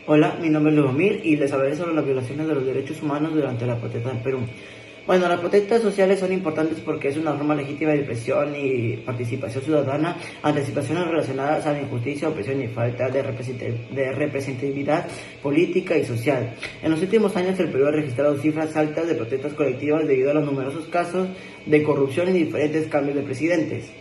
Hola, mi nombre es Lubomir y les hablaré sobre las violaciones de los derechos humanos durante la protesta en Perú. Bueno, las protestas sociales son importantes porque es una forma legítima de expresión y participación ciudadana ante situaciones relacionadas a la injusticia, opresión y falta de representatividad política y social. En los últimos años el Perú ha registrado cifras altas de protestas colectivas debido a los numerosos casos de corrupción y diferentes cambios de presidentes.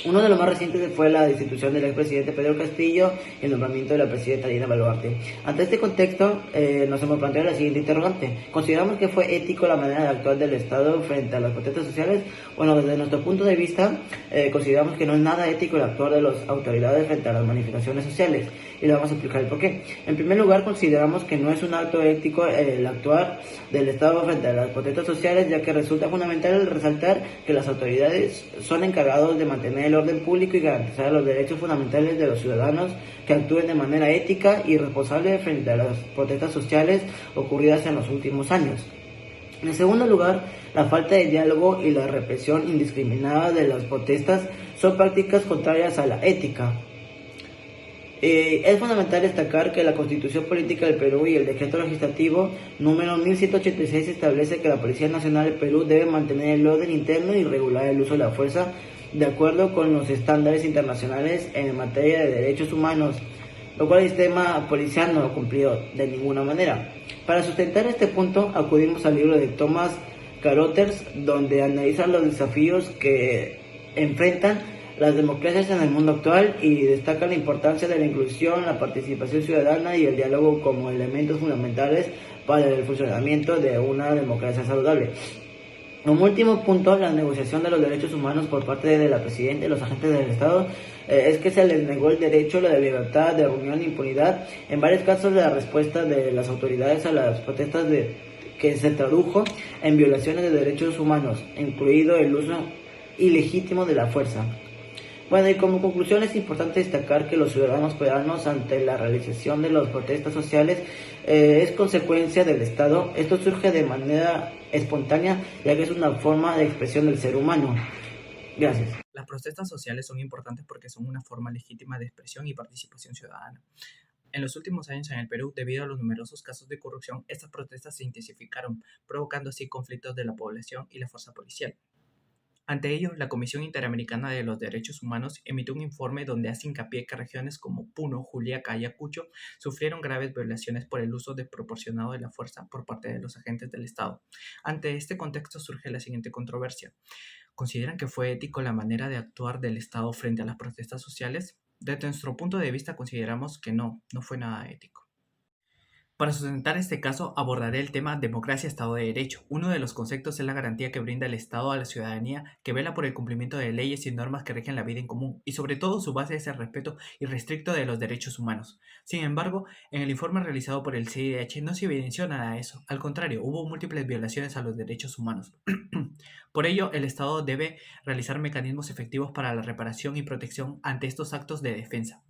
Uno de los más recientes fue la destitución del expresidente Pedro Castillo y el nombramiento de la presidenta Dina Boluarte. Ante este contexto, nos hemos planteado la siguiente interrogante. ¿Consideramos que fue ético la manera de actuar del Estado frente a las protestas sociales? Bueno, desde nuestro punto de vista, consideramos que no es nada ético el actuar de las autoridades frente a las manifestaciones sociales. Y le vamos a explicar el porqué. En primer lugar, consideramos que no es un acto ético el actuar del Estado frente a las protestas sociales, ya que resulta fundamental resaltar que las autoridades son encargados de mantener el orden público y garantizar los derechos fundamentales de los ciudadanos que actúen de manera ética y responsable frente a las protestas sociales ocurridas en los últimos años. En segundo lugar, la falta de diálogo y la represión indiscriminada de las protestas son prácticas contrarias a la ética. Es fundamental destacar que la Constitución Política del Perú y el Decreto Legislativo número 1186 establece que la Policía Nacional del Perú debe mantener el orden interno y regular el uso de la fuerza de acuerdo con los estándares internacionales en materia de derechos humanos, lo cual el sistema policial no lo cumplió de ninguna manera. Para sustentar este punto, acudimos al libro de Thomas Carothers, donde analizan los desafíos que enfrentan las democracias en el mundo actual y destaca la importancia de la inclusión, la participación ciudadana y el diálogo como elementos fundamentales para el funcionamiento de una democracia saludable. Como último punto, la negociación de los derechos humanos por parte de la Presidenta y los agentes del Estado es que se les negó el derecho a la libertad de reunión e impunidad. En varios casos, la respuesta de las autoridades a las protestas que se tradujo en violaciones de derechos humanos, incluido el uso ilegítimo de la fuerza. Bueno, y como conclusión es importante destacar que los ciudadanos peruanos ante la realización de las protestas sociales es consecuencia del Estado. Esto surge de manera espontánea, ya que es una forma de expresión del ser humano. Gracias. Las protestas sociales son importantes porque son una forma legítima de expresión y participación ciudadana. En los últimos años en el Perú, debido a los numerosos casos de corrupción, estas protestas se intensificaron, provocando así conflictos de la población y la fuerza policial. Ante ello, la Comisión Interamericana de los Derechos Humanos emitió un informe donde hace hincapié que regiones como Puno, Juliaca y Ayacucho sufrieron graves violaciones por el uso desproporcionado de la fuerza por parte de los agentes del Estado. Ante este contexto surge la siguiente controversia. ¿Consideran que fue ético la manera de actuar del Estado frente a las protestas sociales? Desde nuestro punto de vista consideramos que no fue nada ético. Para sustentar este caso, abordaré el tema democracia-Estado de Derecho. Uno de los conceptos es la garantía que brinda el Estado a la ciudadanía, que vela por el cumplimiento de leyes y normas que rigen la vida en común, y sobre todo su base es el respeto irrestricto de los derechos humanos. Sin embargo, en el informe realizado por el CIDH no se evidenció nada de eso. Al contrario, hubo múltiples violaciones a los derechos humanos. Por ello, el Estado debe realizar mecanismos efectivos para la reparación y protección ante estos actos de defensa.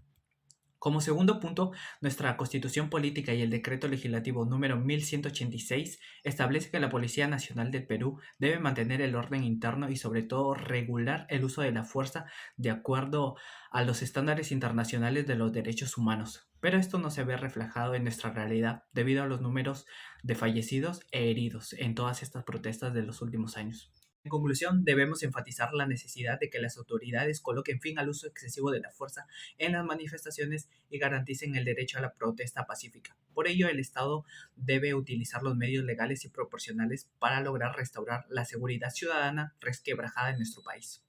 Como segundo punto, nuestra Constitución Política y el Decreto Legislativo número 1186 establece que la Policía Nacional del Perú debe mantener el orden interno y sobre todo regular el uso de la fuerza de acuerdo a los estándares internacionales de los derechos humanos. Pero esto no se ve reflejado en nuestra realidad debido a los números de fallecidos e heridos en todas estas protestas de los últimos años. En conclusión, debemos enfatizar la necesidad de que las autoridades coloquen fin al uso excesivo de la fuerza en las manifestaciones y garanticen el derecho a la protesta pacífica. Por ello, el Estado debe utilizar los medios legales y proporcionales para lograr restaurar la seguridad ciudadana resquebrajada en nuestro país.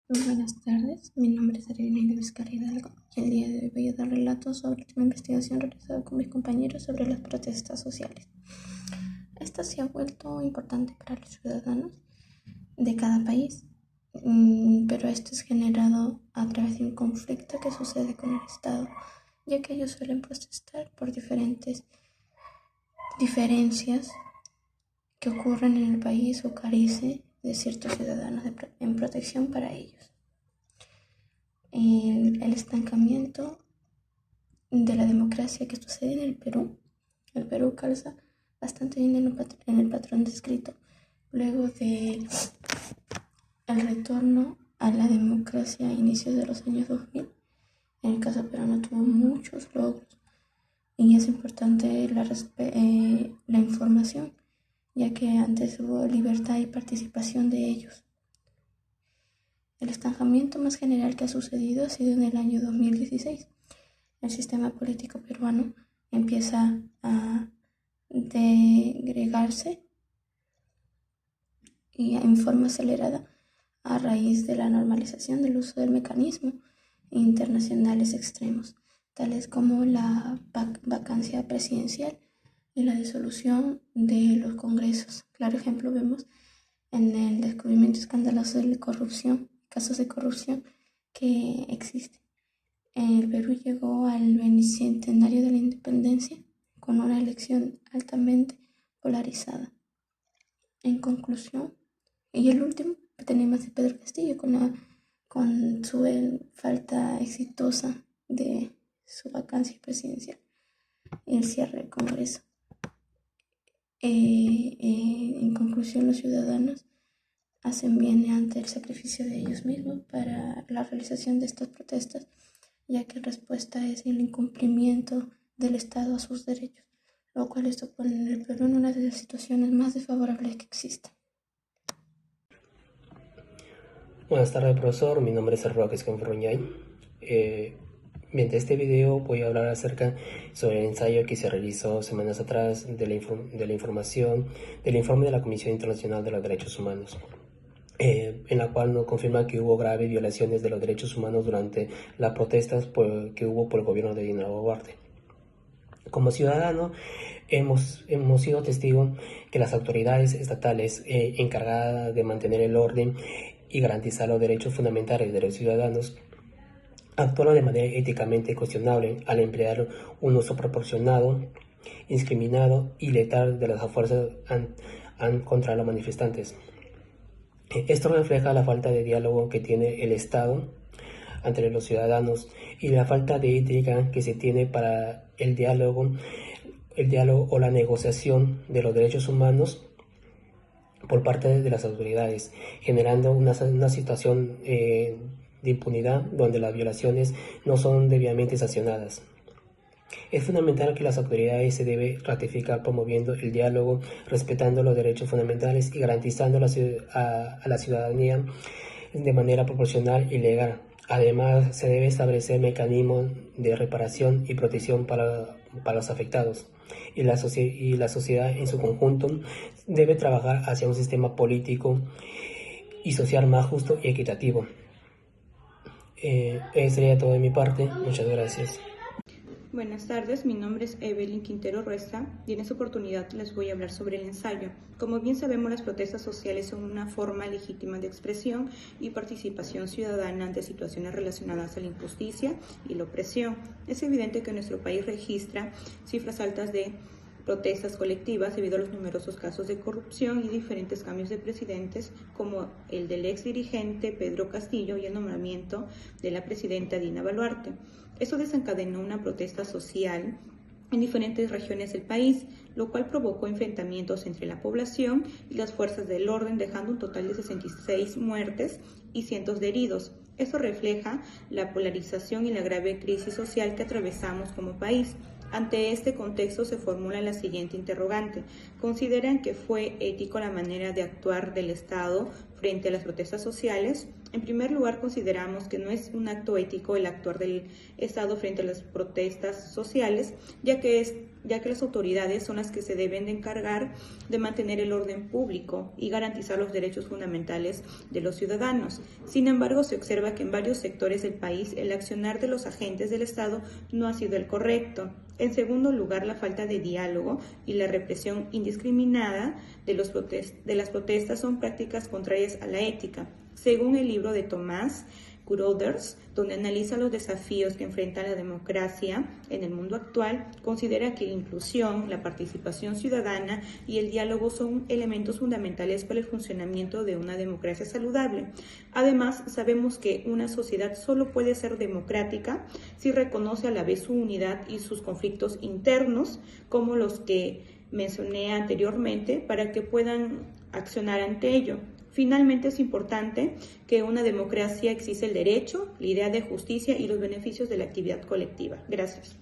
Buenas tardes, mi nombre es Ariana Vizcarra Hidalgo y el día de hoy voy a dar relatos sobre una investigación realizada con mis compañeros sobre las protestas sociales. Esta se ha vuelto importante para los ciudadanos de cada país, pero esto es generado a través de un conflicto que sucede con el Estado, ya que ellos suelen protestar por diferentes diferencias que ocurren en el país o carece de ciertos ciudadanos en protección para ellos. El estancamiento de la democracia que sucede en el Perú calza bastante bien en el patrón descrito luego de el retorno a la democracia a inicios de los años 2000. En el caso peruano tuvo muchos logros, y es importante la información, ya que antes hubo libertad y participación de ellos. El estancamiento más general que ha sucedido ha sido en el año 2016. El sistema político peruano empieza a degregarse y en forma acelerada a raíz de la normalización del uso del mecanismo internacionales extremos, tales como la vacancia presidencial y la disolución de los congresos. Claro ejemplo vemos en el descubrimiento escandaloso de corrupción, casos de corrupción que existen. El Perú llegó al bicentenario de la independencia con una elección altamente polarizada. En conclusión, y el último, tenemos a Pedro Castillo con su falta exitosa de su vacancia presidencial y el cierre del Congreso. En conclusión, los ciudadanos hacen bien ante el sacrificio de ellos mismos para la realización de estas protestas, ya que la respuesta es el incumplimiento del Estado a sus derechos, lo cual esto pone al Perú en una de las situaciones más desfavorables que existen. Buenas tardes, profesor. Mi nombre es Roque Escanfroñay. Mediante este video voy a hablar acerca sobre el ensayo que se realizó semanas atrás del informe de la Comisión Internacional de los Derechos Humanos, en la cual nos confirma que hubo graves violaciones de los derechos humanos durante las protestas que hubo por el gobierno de Dina Boluarte. Como ciudadano, hemos sido testigos que las autoridades estatales encargadas de mantener el orden y garantizar los derechos fundamentales de los ciudadanos actuaron de manera éticamente cuestionable al emplear un uso proporcionado, indiscriminado y letal de las fuerzas contra los manifestantes. Esto refleja la falta de diálogo que tiene el Estado entre los ciudadanos y la falta de ética que se tiene para el diálogo o la negociación de los derechos humanos por parte de las autoridades, generando una situación de impunidad donde las violaciones no son debidamente sancionadas. Es fundamental que las autoridades se deben ratificar promoviendo el diálogo, respetando los derechos fundamentales y garantizando a la ciudadanía de manera proporcional y legal. Además, se debe establecer mecanismos de reparación y protección para los afectados. Y la sociedad en su conjunto debe trabajar hacia un sistema político y social más justo y equitativo. Eso sería todo de mi parte. Muchas gracias. Buenas tardes, mi nombre es Evelyn Quintero Resta y en esta oportunidad les voy a hablar sobre el ensayo. Como bien sabemos, las protestas sociales son una forma legítima de expresión y participación ciudadana ante situaciones relacionadas a la injusticia y la opresión. Es evidente que nuestro país registra cifras altas de protestas colectivas debido a los numerosos casos de corrupción y diferentes cambios de presidentes, como el del ex dirigente Pedro Castillo y el nombramiento de la presidenta Dina Boluarte. Esto desencadenó una protesta social en diferentes regiones del país, lo cual provocó enfrentamientos entre la población y las fuerzas del orden, dejando un total de 66 muertes y cientos de heridos. Esto refleja la polarización y la grave crisis social que atravesamos como país. Ante este contexto se formula la siguiente interrogante. ¿Consideran que fue ético la manera de actuar del Estado frente a las protestas sociales? En primer lugar, consideramos que no es un acto ético el actuar del Estado frente a las protestas sociales, ya que las autoridades son las que se deben de encargar de mantener el orden público y garantizar los derechos fundamentales de los ciudadanos. Sin embargo, se observa que en varios sectores del país el accionar de los agentes del Estado no ha sido el correcto. En segundo lugar, la falta de diálogo y la represión indiscriminada de las protestas son prácticas contrarias a la ética. Según el libro de Tomás Kuroders, donde analiza los desafíos que enfrenta la democracia en el mundo actual, considera que la inclusión, la participación ciudadana y el diálogo son elementos fundamentales para el funcionamiento de una democracia saludable. Además, sabemos que una sociedad solo puede ser democrática si reconoce a la vez su unidad y sus conflictos internos, como los que mencioné anteriormente, para que puedan accionar ante ello. Finalmente, es importante que en una democracia existe el derecho, la idea de justicia y los beneficios de la actividad colectiva. Gracias.